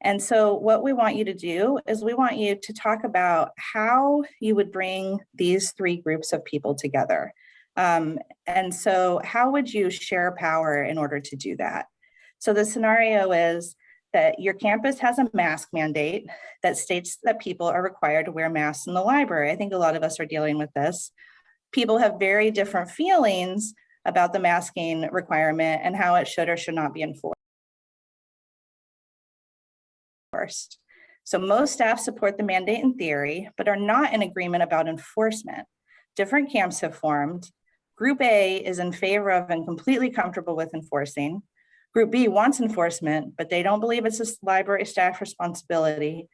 And so what we want you to do is we want you to talk about how you would bring these three groups of people together. And so how would you share power in order to do that? So the scenario is that your campus has a mask mandate that states that people are required to wear masks in the library. I think a lot of us are dealing with this. People have very different feelings about the masking requirement and how it should or should not be enforced. So most staff support the mandate in theory, but are not in agreement about enforcement. Different camps have formed. Group A is in favor of and completely comfortable with enforcing. Group B wants enforcement, but they don't believe it's a library staff responsibility.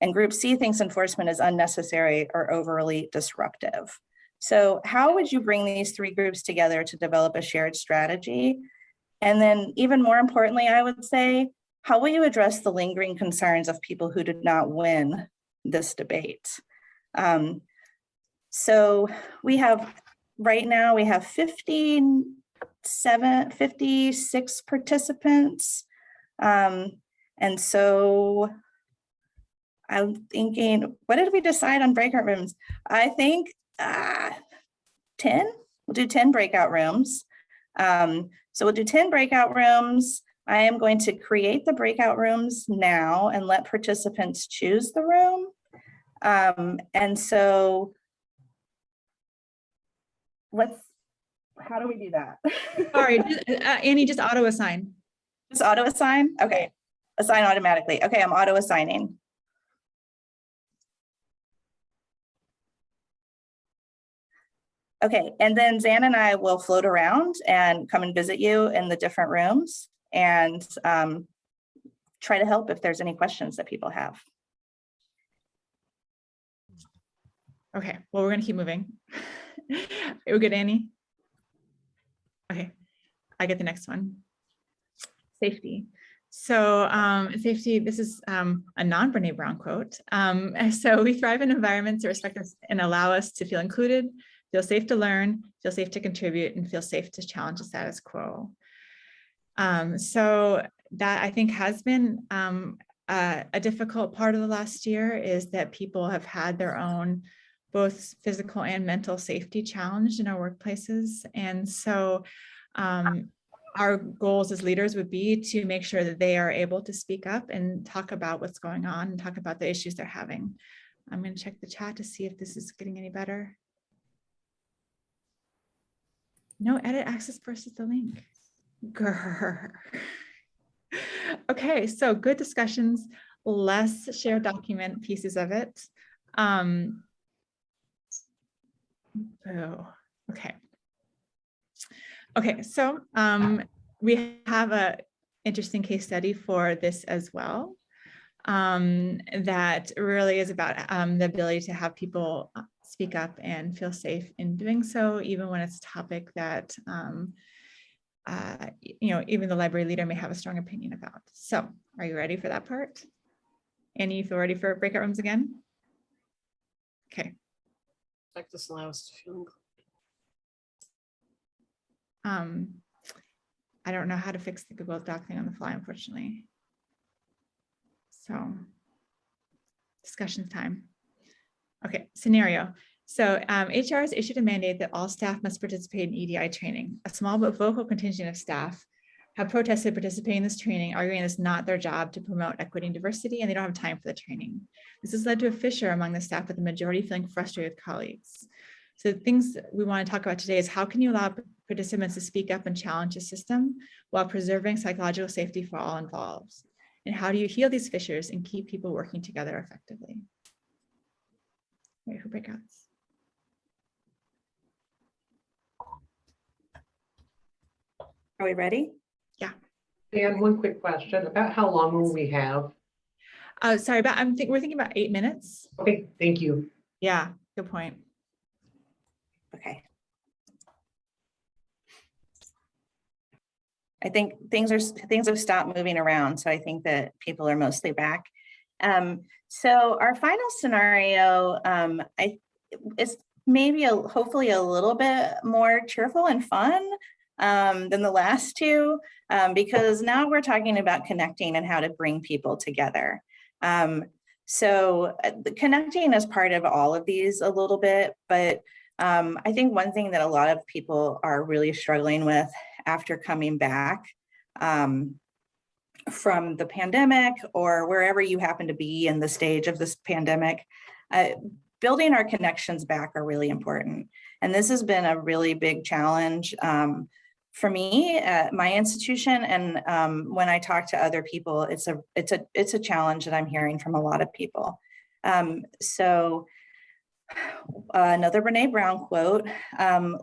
And Group C thinks enforcement is unnecessary or overly disruptive. So how would you bring these three groups together to develop a shared strategy? And then even more importantly, I would say, how will you address the lingering concerns of people who did not win this debate? So we have, right now we have 56 participants. And so I'm thinking, what did we decide on breakout rooms? I think 10, we'll do 10 breakout rooms. So we'll do 10 breakout rooms. I am going to create the breakout rooms now and let participants choose the room. And so how do we do that? Sorry, Annie, just auto assign. Just auto assign? Okay, assign automatically. Okay, I'm auto assigning. Okay, and then Xan and I will float around and come and visit you in the different rooms and try to help if there's any questions that people have. Okay, well, we're gonna keep moving. We're good, Annie? Okay, I get the next one. Safety. So safety, this is a non-Brene Brown quote. So we thrive in environments that respect us and allow us to feel included, feel safe to learn, feel safe to contribute, and feel safe to challenge the status quo. So that I think has been a difficult part of the last year, is that people have had their own both physical and mental safety challenged in our workplaces. And so our goals as leaders would be to make sure that they are able to speak up and talk about what's going on and talk about the issues they're having. I'm going to check the chat to see if this is getting any better. No edit access versus the link. Grr. Okay, so good discussions, less shared document pieces of it. Oh, okay. Okay, so we have an interesting case study for this as well, that really is about the ability to have people speak up and feel safe in doing so, even when it's a topic that even the library leader may have a strong opinion about. So are you ready for that part? Annie, you feel ready for breakout rooms again? Okay. Like this allow us to feel. I don't know how to fix the Google Doc thing on the fly, unfortunately. So discussion time. Okay, scenario. So HR has issued a mandate that all staff must participate in EDI training. A small but vocal contingent of staff have protested participating in this training, arguing it's not their job to promote equity and diversity, and they don't have time for the training. This has led to a fissure among the staff, with the majority feeling frustrated with colleagues. So the things we want to talk about today is how can you allow participants to speak up and challenge the system while preserving psychological safety for all involved? And how do you heal these fissures and keep people working together effectively? Wait for breakouts. Are we ready? Yeah. And one quick question about how long will we have? Sorry, but we're thinking about 8 minutes. Okay, thank you. Yeah, good point. Okay. I think things have stopped moving around, so I think that people are mostly back. So our final scenario is maybe hopefully a little bit more cheerful and fun. than the last two, because now we're talking about connecting and how to bring people together. So the connecting is part of all of these a little bit, but I think one thing that a lot of people are really struggling with after coming back from the pandemic or wherever you happen to be in the stage of this pandemic, building our connections back are really important. And this has been a really big challenge for me at my institution. And when I talk to other people, it's a challenge that I'm hearing from a lot of people. So another Brene Brown quote,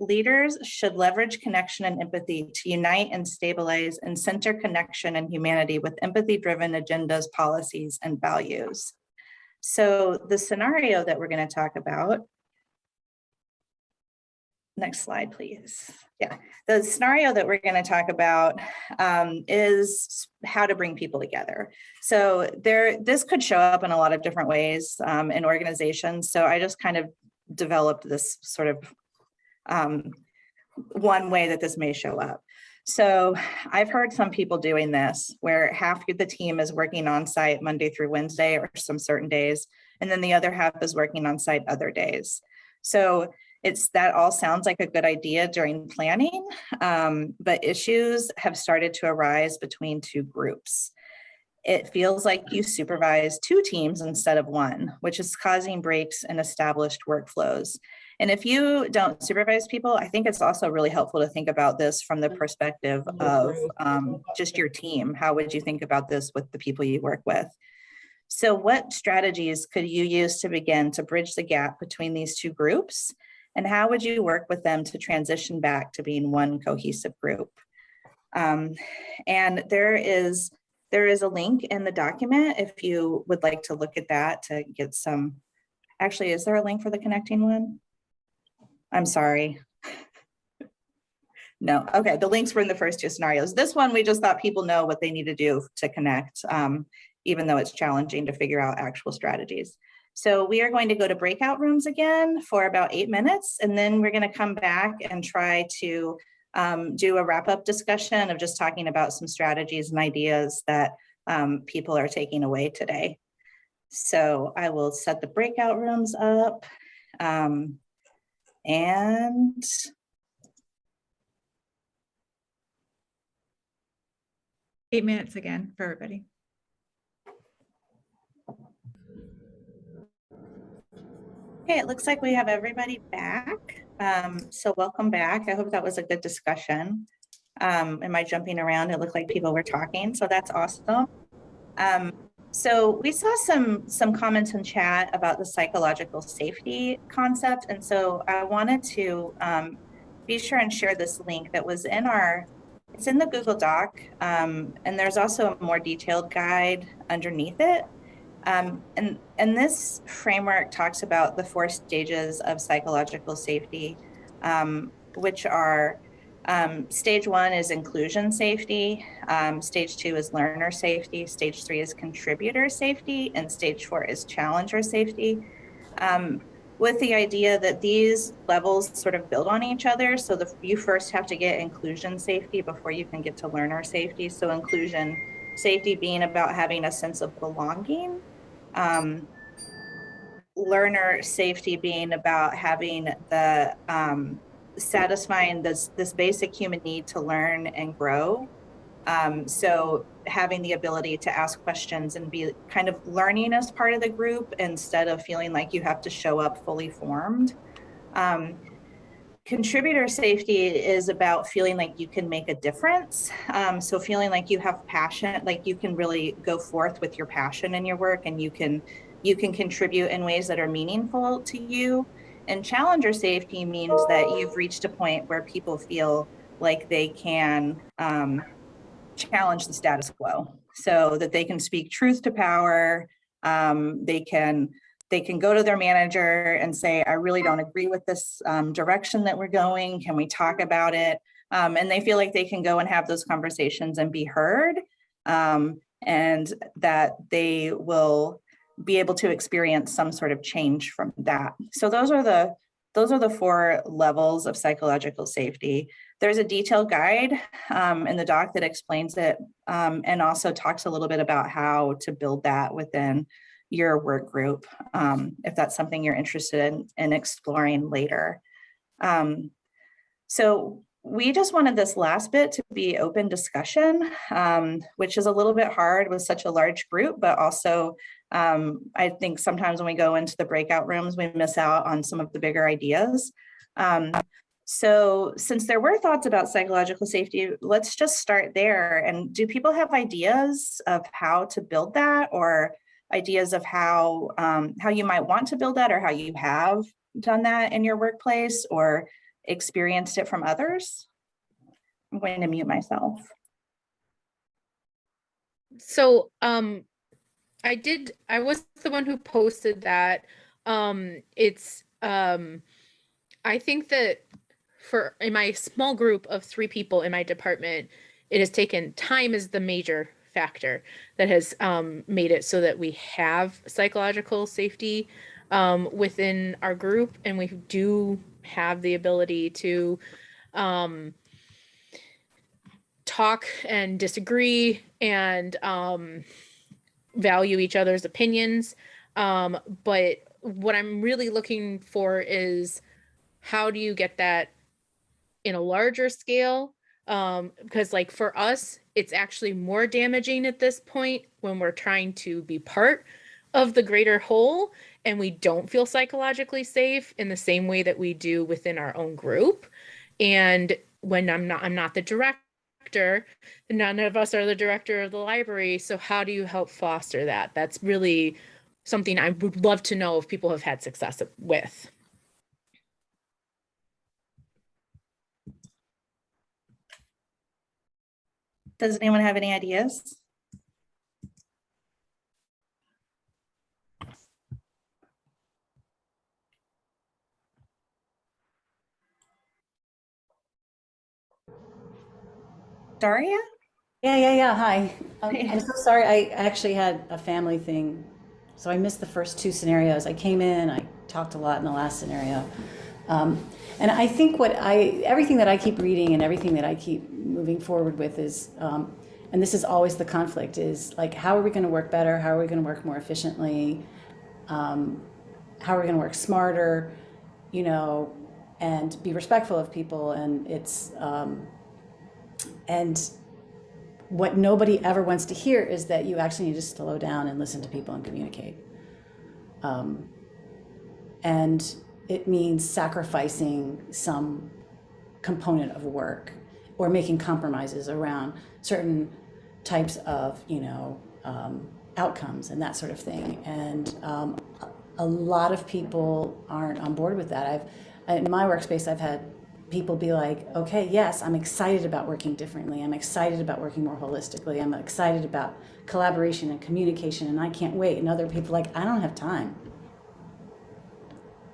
leaders should leverage connection and empathy to unite and stabilize and center connection and humanity with empathy-driven agendas, policies, and values. So the scenario that we're going to talk about, next slide, please. Yeah, the scenario that we're going to talk about is how to bring people together. So this could show up in a lot of different ways in organizations. So I just kind of developed this sort of one way that this may show up. So I've heard some people doing this where half of the team is working on site Monday through Wednesday or some certain days, and then the other half is working on site other days. So that all sounds like a good idea during planning, but issues have started to arise between two groups. It feels like you supervise two teams instead of one, which is causing breaks in established workflows. And if you don't supervise people, I think it's also really helpful to think about this from the perspective of just your team. How would you think about this with the people you work with? So what strategies could you use to begin to bridge the gap between these two groups? And how would you work with them to transition back to being one cohesive group? And there is a link in the document if you would like to look at that to get some. Actually, is there a link for the connecting one? I'm sorry. No, okay, the links were in the first two scenarios. This one, we just thought people know what they need to do to connect, even though it's challenging to figure out actual strategies. So we are going to go to breakout rooms again for about 8 minutes, and then we're going to come back and try to do a wrap-up discussion of just talking about some strategies and ideas that people are taking away today. So I will set the breakout rooms up and Eight minutes again for everybody. okay, it looks like we have everybody back. So welcome back. I hope that was a good discussion. Am I jumping around? It looked like people were talking, so that's awesome. So we saw some comments in chat about the psychological safety concept. And so I wanted to be sure and share this link that was it's in the Google Doc. And there's also a more detailed guide underneath it. And this framework talks about the 4 stages of psychological safety, which are stage 1 is inclusion safety, stage 2 is learner safety, stage 3 is contributor safety, and stage 4 is challenger safety, with the idea that these levels sort of build on each other. So you first have to get inclusion safety before you can get to learner safety. So inclusion safety being about having a sense of belonging, learner safety being about having the satisfying this basic human need to learn and grow. So having the ability to ask questions and be kind of learning as part of the group instead of feeling like you have to show up fully formed. Contributor safety is about feeling like you can make a difference. So feeling like you have passion, like you can really go forth with your passion in your work, and you can contribute in ways that are meaningful to you. And challenger safety means that you've reached a point where people feel like they can challenge the status quo, so that they can speak truth to power. They can go to their manager and say, I really don't agree with this direction that we're going. Can we talk about it? And they feel like they can go and have those conversations and be heard, and that they will be able to experience some sort of change from that. So those are the 4 levels of psychological safety. There's a detailed guide in the doc that explains it and also talks a little bit about how to build that within your work group, if that's something you're interested in exploring later. So we just wanted this last bit to be open discussion, which is a little bit hard with such a large group, but also I think sometimes when we go into the breakout rooms, we miss out on some of the bigger ideas. So since there were thoughts about psychological safety, let's just start there. And do people have ideas of how to build that, or ideas of how you might want to build that, or how you have done that in your workplace or experienced it from others? I'm going to mute myself. So I was the one who posted that. I think that in my small group of 3 people in my department, it has taken time as the major factor that has made it so that we have psychological safety within our group, and we do have the ability to talk and disagree and value each other's opinions. But what I'm really looking for is, how do you get that in a larger scale? Because like for us, it's actually more damaging at this point when we're trying to be part of the greater whole and we don't feel psychologically safe in the same way that we do within our own group. And when I'm not the director, none of us are the director of the library. So how do you help foster that? That's really something I would love to know if people have had success with. Does anyone have any ideas? Daria? Yeah. Hi. I'm so sorry. I actually had a family thing, so I missed the first 2 scenarios. I came in, I talked a lot in the last scenario. And I think everything that I keep reading and everything that I keep moving forward with is, and this is always the conflict, is like, how are we going to work better? How are we going to work more efficiently? How are we going to work smarter, and be respectful of people? And and what nobody ever wants to hear is that you actually need to slow down and listen to people and communicate. And it means sacrificing some component of work or making compromises around certain types of, outcomes and that sort of thing. And a lot of people aren't on board with that. In my workspace, I've had people be like, okay, yes, I'm excited about working differently. I'm excited about working more holistically. I'm excited about collaboration and communication, and I can't wait. And other people are like, I don't have time.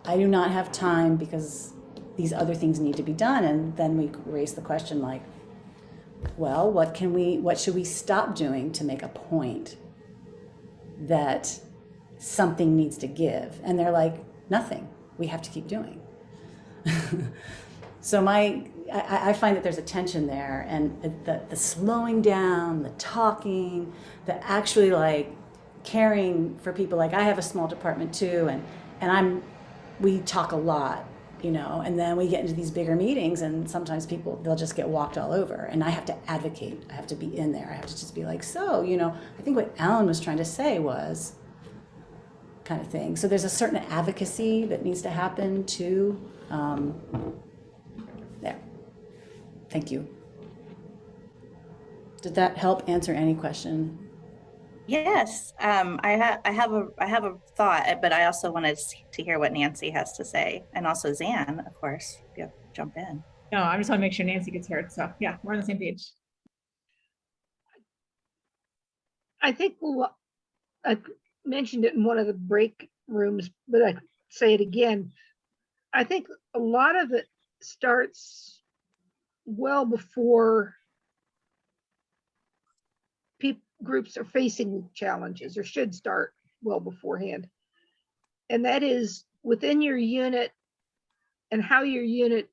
I do not have time because these other things need to be done. And then we raise the question like, well, what should we stop doing to make a point that something needs to give? And they're like, nothing. We have to keep doing. So I find that there's a tension there, and the slowing down, the talking, the actually like caring for people. Like I have a small department too, and we talk a lot, and then we get into these bigger meetings, and sometimes they'll just get walked all over, and I have to advocate. I have to be in there. I have to just be like, so, I think what Alan was trying to say was kind of thing. So there's a certain advocacy that needs to happen too. There. Thank you. Did that help answer any question? Yes, I have a thought, but I also wanted to hear what Nancy has to say, and also Xan, of course, if you jump in. No, I just want to make sure Nancy gets heard. So yeah, we're on the same page. I think I mentioned it in one of the break rooms, but I say it again. I think a lot of it starts well before groups are facing challenges, or should start well beforehand. And that is within your unit and how your unit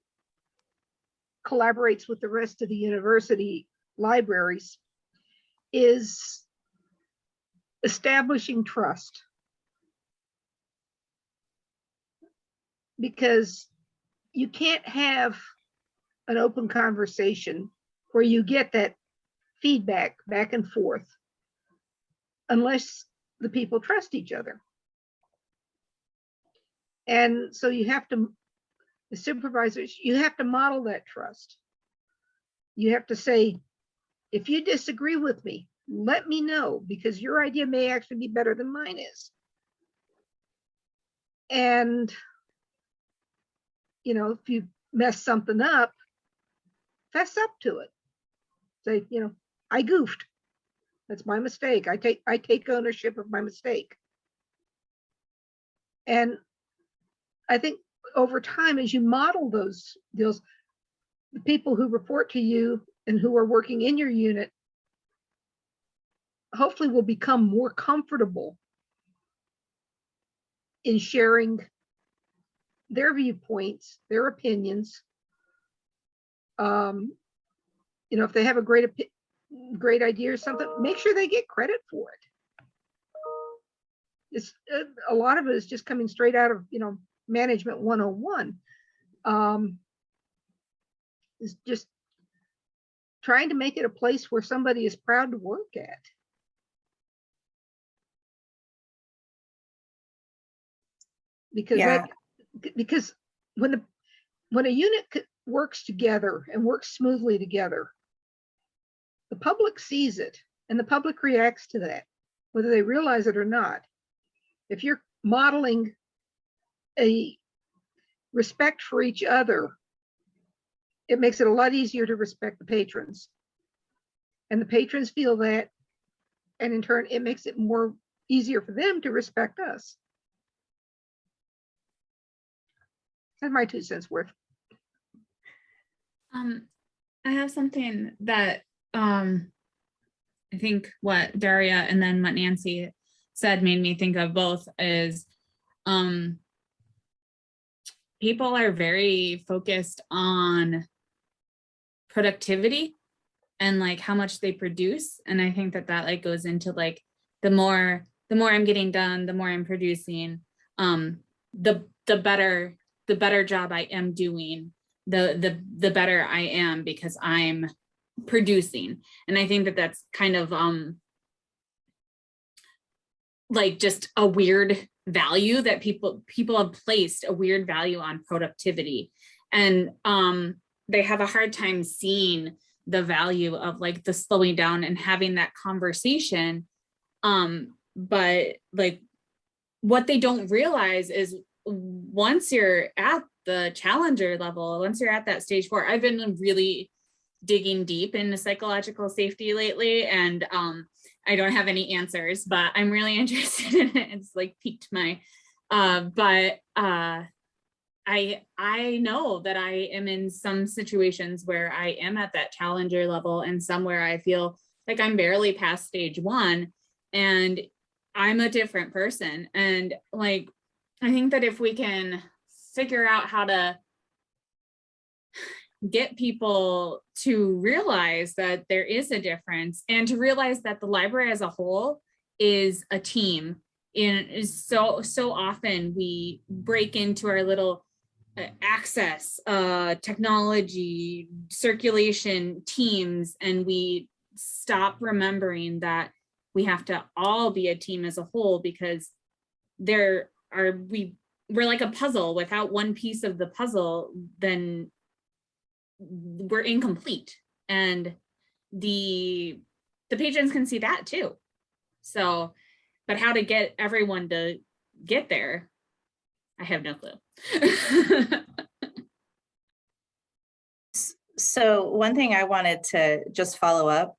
collaborates with the rest of the university libraries, is establishing trust. Because you can't have an open conversation where you get that feedback back and forth unless the people trust each other. And so you have to, the supervisors, you have to model that trust. You have to say, if you disagree with me, let me know, because your idea may actually be better than mine is. And, you know, if you mess something up, fess up to it. Say, you know, I goofed. That's my mistake. I take ownership of my mistake. And I think over time, as you model those deals, the people who report to you and who are working in your unit hopefully will become more comfortable in sharing their viewpoints, their opinions. You know, if they have a great idea or something, make sure they get credit for it. It's a lot of it is just coming straight out of, you know, management 101. Is just trying to make it a place where somebody is proud to work at. Because Yeah. because when a unit works together and works smoothly together, the public sees it and the public reacts to that, whether they realize it or not. If you're modeling a respect for each other, it makes it a lot easier to respect the patrons. And the patrons feel that, and in turn, it makes it more easier for them to respect us. That's my 2 cents worth. I have something that I think what Daria and then what Nancy said made me think of both is people are very focused on productivity and like how much they produce. And I think that that like goes into like the more I'm getting done, the more I'm producing, the better job I am doing, the better I am because I'm producing. And I think that that's kind of like just a weird value that people have placed a weird value on productivity, and they have a hard time seeing the value of like the slowing down and having that conversation. But like what they don't realize is once you're at the challenger level, once you're at that stage 4, I've been really digging deep into psychological safety lately, and I don't have any answers, but I'm really interested in it. It's like piqued my, but I know that I am in some situations where I am at that challenger level and somewhere I feel like I'm barely past stage 1 and I'm a different person. And like, I think that if we can figure out how to get people to realize that there is a difference and to realize that the library as a whole is a team. And is so often we break into our little access, technology, circulation teams, and we stop remembering that we have to all be a team as a whole, because we're like a puzzle. Without one piece of the puzzle, then we're incomplete, and the patrons can see that too. So, but how to get everyone to get there, I have no clue. So one thing I wanted to just follow up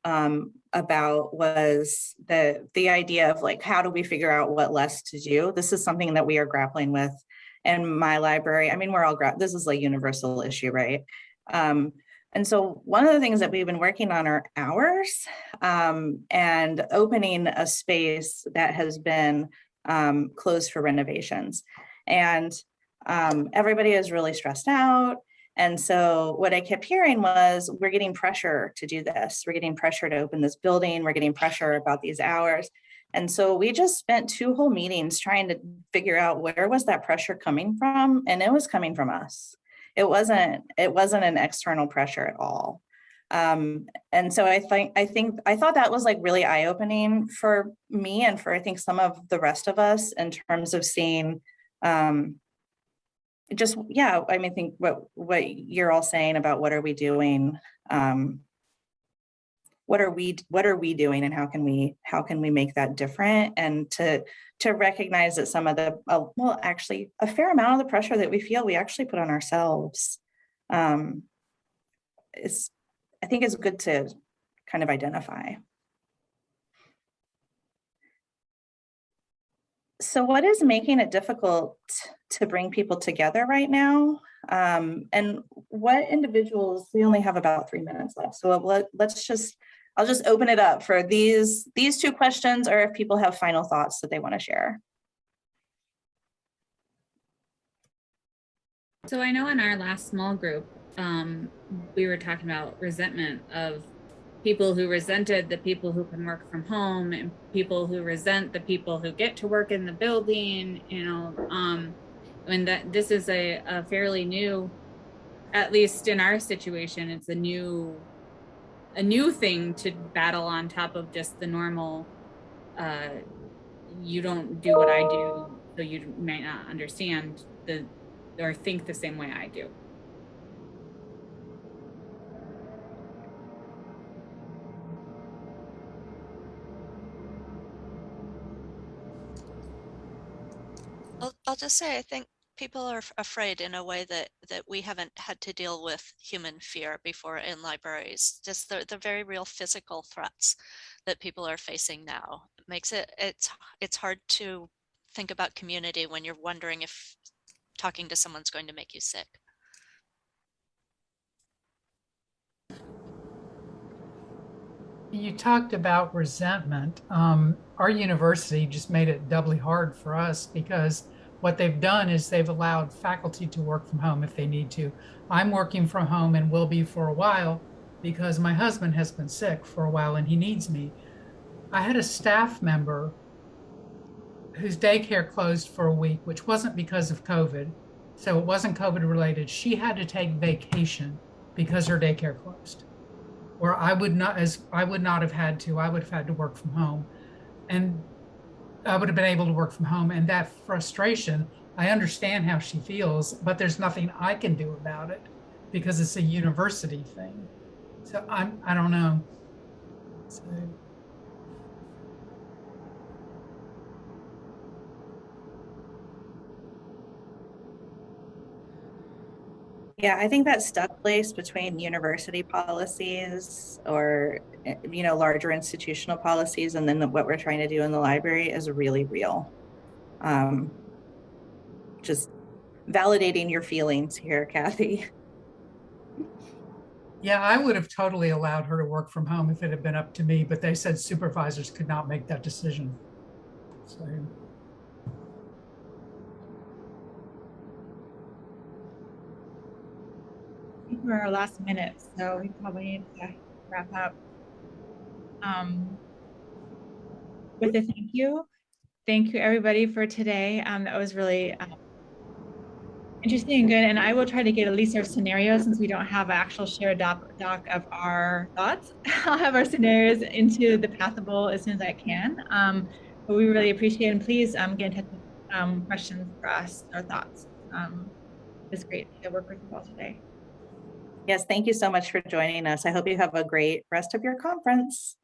about was the idea of like, how do we figure out what less to do? This is something that we are grappling with in my library. I mean, we're all this is like a universal issue, right? And so one of the things that we've been working on are hours and opening a space that has been closed for renovations. And everybody is really stressed out. And so what I kept hearing was, we're getting pressure to do this. We're getting pressure to open this building. We're getting pressure about these hours. And so we just spent 2 whole meetings trying to figure out where was that pressure coming from. And it was coming from us. It wasn't an external pressure at all. And so I thought that was like really eye-opening for me and for, I think, some of the rest of us, in terms of seeing, just, yeah, I mean, I think what you're all saying about what are we doing, what are we doing, and how can we make that different, and to recognize that some of the, well, actually a fair amount of the pressure that we feel, we actually put on ourselves. I think it's good to kind of identify. So what is making it difficult to bring people together right now? And what individuals, we only have about 3 minutes left. So I'll just open it up for these 2 questions, or if people have final thoughts that they want to share. So I know in our last small group, we were talking about resentment of people who resented the people who can work from home, and people who resent the people who get to work in the building, you know, and that this is a fairly new, at least in our situation, it's a new thing to battle on top of just the normal, you don't do what I do, so you might not understand or think the same way I do. I'll just say, I think people are afraid in a way that we haven't had to deal with human fear before in libraries. Just the very real physical threats that people are facing now makes it's hard to think about community when you're wondering if talking to someone's going to make you sick. You talked about resentment. Our university just made it doubly hard for us, because what they've done is they've allowed faculty to work from home if they need to. I'm working from home and will be for a while because my husband has been sick for a while and he needs me. I had a staff member whose daycare closed for a week, which wasn't because of COVID. So it wasn't COVID related. She had to take vacation because her daycare closed. Or I would not have had to. I would have had to work from home, and I would have been able to work from home. And that frustration, I understand how she feels, but there's nothing I can do about it because it's a university thing. So I don't know. So. Yeah, I think that stuck place between university policies or, you know, larger institutional policies, and then what we're trying to do in the library is really real. Just validating your feelings here, Kathy. Yeah, I would have totally allowed her to work from home if it had been up to me, but they said supervisors could not make that decision. So. We're our last minute, so we probably need to wrap up. With a thank you everybody for today. That was really interesting and good, and I will try to get at least our scenarios, since we don't have an actual shared doc of our thoughts. I'll have our scenarios into the Pathable as soon as I can. But we really appreciate it, and please get in touch with questions for us or thoughts. It's great to work with you all today. Yes, thank you so much for joining us. I hope you have a great rest of your conference.